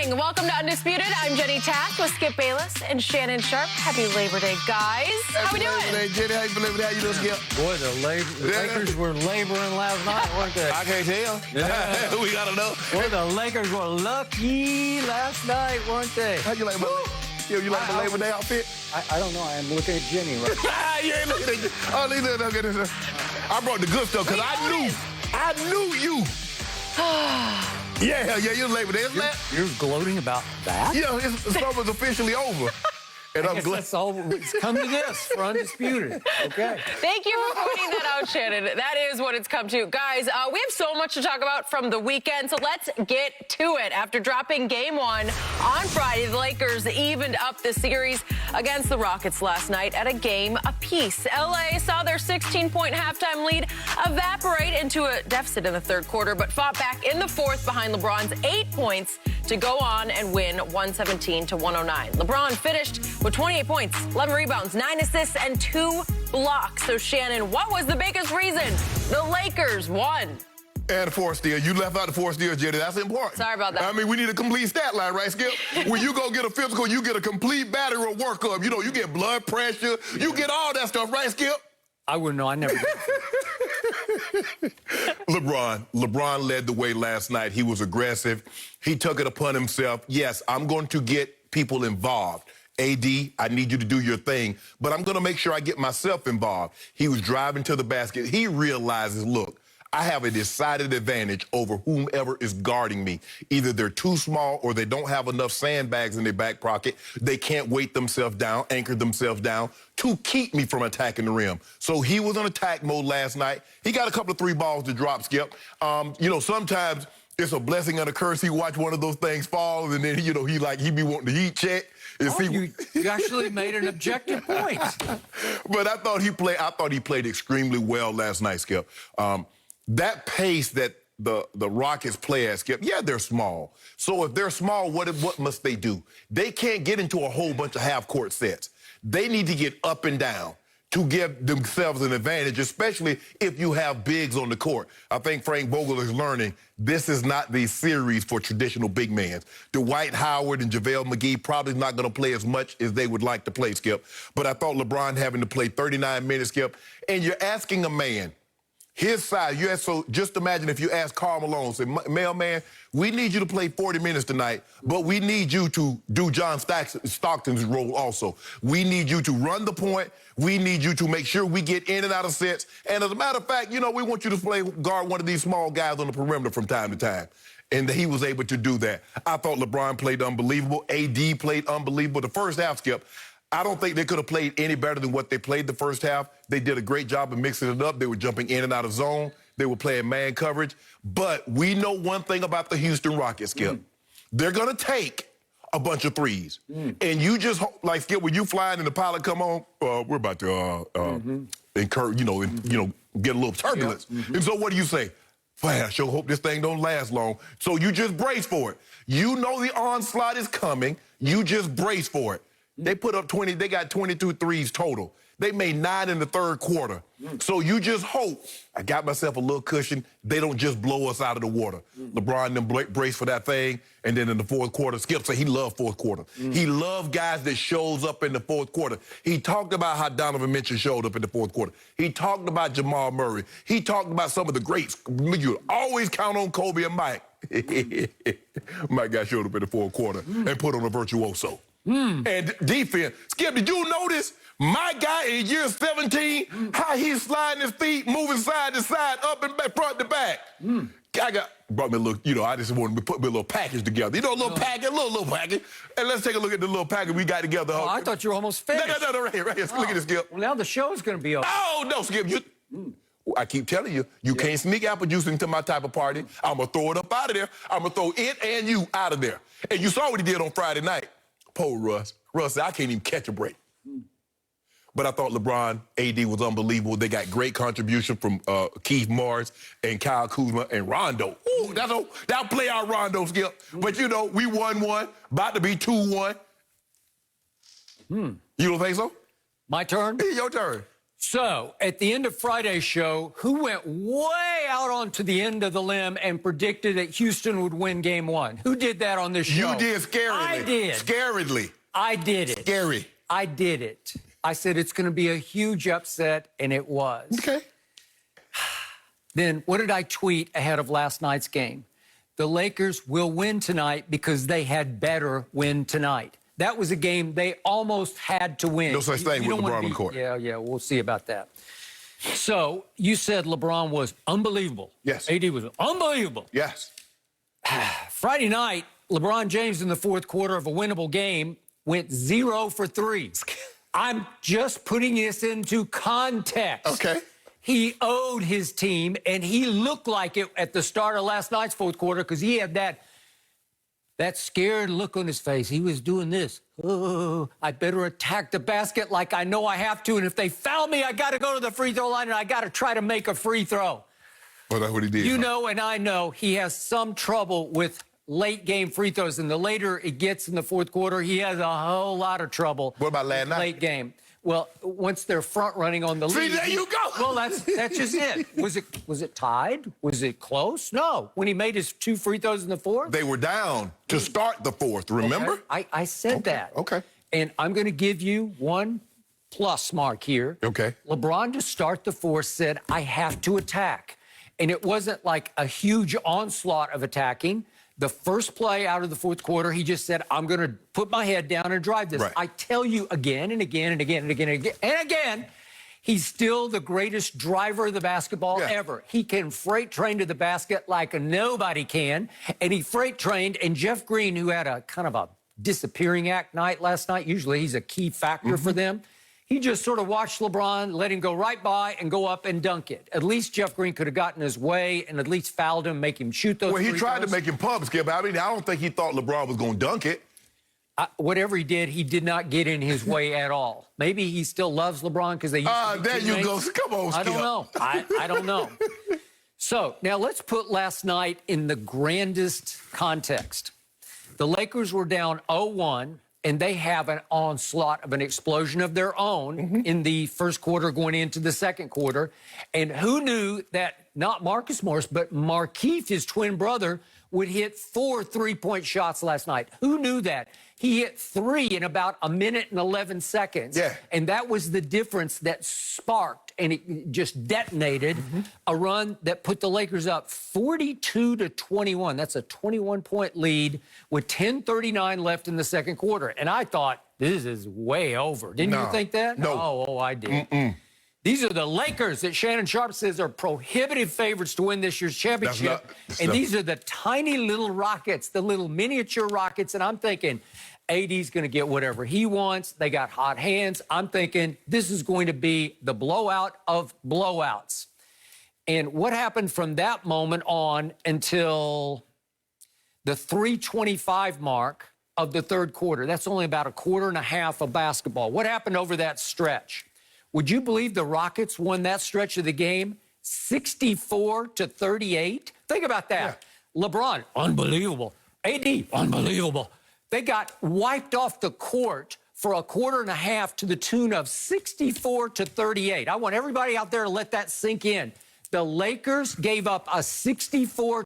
morning. Welcome to Undisputed. I'm Jenny Taft with Skip Bayless and Shannon Sharp. Happy Labor Day, guys. How we doing? Labor Day, Jenny. Happy Labor Day. How you doing, Skip? Boy, the Lakers were laboring last night, weren't they? I can't tell. Yeah. We gotta know. Boy, the Lakers were lucky last night, weren't they? How you like my you like my Labor Day outfit? I don't know. I'm looking at Jenny right now. You ain't looking at you. Oh, look. I brought the good stuff because I knew you. Yeah, you Labor Day. You're gloating about that? Yeah, summer's officially over. And I'm glad. That's all. It's come to this for Undisputed. Okay. Thank you for pointing that out, Shannon. That is what it's come to. Guys, we have so much to talk about from the weekend, so let's get to it. After dropping game one on Friday, the Lakers evened up the series against the Rockets last night at a game apiece. LA saw their 16-point halftime lead evaporate into a deficit in the third quarter, but fought back in the fourth behind LeBron's 8 points to go on and win 117-109. LeBron finished with 28 points, 11 rebounds, 9 assists, and 2 blocks. So, Shannon, what was the biggest reason the Lakers won? And fourth steal. You left out the fourth steal, Jenny. That's important. Sorry about that. I mean, we need a complete stat line, right, Skip? When you go get a physical, you get a complete battery or workup. You know, you get blood pressure. You get all that stuff, right, Skip? I wouldn't know. I never did. LeBron led the way last night. He was aggressive. He took it upon himself. Yes, I'm going to get people involved. AD, I need you to do your thing, but I'm going to make sure I get myself involved. He was driving to the basket. He realizes, look, I have a decided advantage over whomever is guarding me. Either they're too small or they don't have enough sandbags in their back pocket. They can't weight themselves down, anchor themselves down to keep me from attacking the rim. So he was in attack mode last night. He got a couple of 3 balls to drop, Skip. You know, sometimes it's a blessing and a curse. He watch one of those things fall, and then, you know, he be wanting to heat check. Oh, you actually made an objective point. But I thought he played extremely well last night, Skip. That pace that the Rockets play at, Skip, yeah, they're small. So if they're small, what must they do? They can't get into a whole bunch of half-court sets. They need to get up and down to give themselves an advantage, especially if you have bigs on the court. I think Frank Vogel is learning this is not the series for traditional big men. Dwight Howard and JaVale McGee probably not going to play as much as they would like to play, Skip. But I thought LeBron having to play 39 minutes, Skip, and you're asking a man his size. So just imagine if you ask Karl Malone, say, mailman, we need you to play 40 minutes tonight, but we need you to do John Stockton's role also. We need you to run the point. We need you to make sure we get in and out of sets. And as a matter of fact, you know, we want you to guard one of these small guys on the perimeter from time to time. And he was able to do that. I thought LeBron played unbelievable. AD played unbelievable. The first half, Skip, I don't think they could have played any better than what they played the first half. They did a great job of mixing it up. They were jumping in and out of zone. They were playing man coverage. But we know one thing about the Houston Rockets, Skip. They're going to take a bunch of threes. And you just, like, Skip, when you flying and the pilot come on, we're about to incur, get a little turbulence. And so what do you say? Man, I sure hope this thing don't last long. So you just brace for it. You know the onslaught is coming. You just brace for it. They put up 20, they got 22 threes total. They made 9 in the third quarter. So you just hope, I got myself a little cushion, they don't just blow us out of the water. LeBron them braced for that thing, and then in the fourth quarter, Skip said he loved fourth quarter. He loved guys that shows up in the fourth quarter. He talked about how Donovan Mitchell showed up in the fourth quarter. He talked about Jamal Murray. He talked about some of the greats. You always count on Kobe and Mike. Mike got showed up in the fourth quarter and put on a virtuoso. And defense. Skip, did you notice my guy in year 17, how he's sliding his feet, moving side to side, up and back, front to back? Brought me a little, I just wanted to put me a little package together. A little package, little package. And let's take a look at the little package we got together. Oh, I thought you were almost finished. No, right here. Look at this, Skip. Well, now the show's going to be over. Oh, no, Skip. I keep telling you, you can't sneak apple juice into my type of party. I'm going to throw it up out of there. I'm going to throw it and you out of there. And you saw what he did on Friday night. Poor Russ. Russ said, I can't even catch a break. But I thought LeBron, AD was unbelievable. They got great contribution from Keith Morris and Kyle Kuzma and Rondo. Ooh, that'll play our Rondo, Skip. But, we won one, about to be 2-1. You don't think so? My turn? Your turn. So, at the end of Friday's show, who went way out onto the end of the limb and predicted that Houston would win game one? Who did that on this show? You did scarily. I did. Scarily. I did it. Scary. I did it. I said it's going to be a huge upset, and it was. Okay. Then what did I tweet ahead of last night's game? The Lakers will win tonight because they had better win tonight. That was a game they almost had to win. No such thing with LeBron on the court. Yeah, we'll see about that. So you said LeBron was unbelievable. Yes. AD was unbelievable. Yes. Friday night, LeBron James in the fourth quarter of a winnable game went 0 for 3. I'm just putting this into context. Okay. He owed his team, and he looked like it at the start of last night's fourth quarter because he had that scared look on his face. He was doing this. Oh, I better attack the basket like I know I have to, and if they foul me, I got to go to the free throw line, and I got to try to make a free throw. Well, that's what he did. You know, and I know he has some trouble with late game free throws, and the later it gets in the fourth quarter, he has a whole lot of trouble. What about last night? Late game. Well, once they're front running on the lead. See, there you go. Well, that's just it. Was it tied? Was it close? No. When he made his 2 free throws in the fourth? They were down to start the fourth, remember? Okay. I said that. Okay. And I'm going to give you 1 plus mark here. Okay. LeBron, to start the fourth, said, I have to attack. And it wasn't like a huge onslaught of attacking. The first play out of the fourth quarter, he just said, I'm going to put my head down and drive this. Right. I tell you again and again and again and again and again and again, he's still the greatest driver of the basketball ever. He can freight train to the basket like nobody can. And he freight trained, and Jeff Green, who had a kind of a disappearing act night last night, usually he's a key factor for them. He just sort of watched LeBron, let him go right by and go up and dunk it. At least Jeff Green could have gotten his way and at least fouled him, make him shoot those Well, he free tried throws. to make him pump, Skip. I mean, I don't think he thought LeBron was going to dunk it. Whatever he did not get in his way at all. Maybe he still loves LeBron because they used to be there you go. teammates. Come on, Skip. I don't know. I don't know. So now let's put last night in the grandest context. The Lakers were down 0-1. And they have an onslaught of an explosion of their own in the first quarter going into the second quarter. And who knew that not Marcus Morris, but Markieff, his twin brother, would hit 4 3-point shots last night? Who knew that? He hit 3 in about 1 minute and 11 seconds. Yeah. And that was the difference that sparked and it just detonated a run that put the Lakers up 42-21. That's a 21-point lead with 10:39 left in the second quarter. And I thought, this is way over. Didn't you think that? No. Oh, I did. These are the Lakers that Shannon Sharp says are prohibitive favorites to win this year's championship. These are the tiny little Rockets, the little miniature Rockets. And I'm thinking, AD's going to get whatever he wants. They got hot hands. I'm thinking this is going to be the blowout of blowouts. And what happened from that moment on until the 3:25 mark of the third quarter? That's only about a quarter and a half of basketball. What happened over that stretch? Would you believe the Rockets won that stretch of the game 64-38? Think about that. Yeah. LeBron, unbelievable. AD, unbelievable. They got wiped off the court for a quarter and a half to the tune of 64-38. I want everybody out there to let that sink in. The Lakers gave up a 64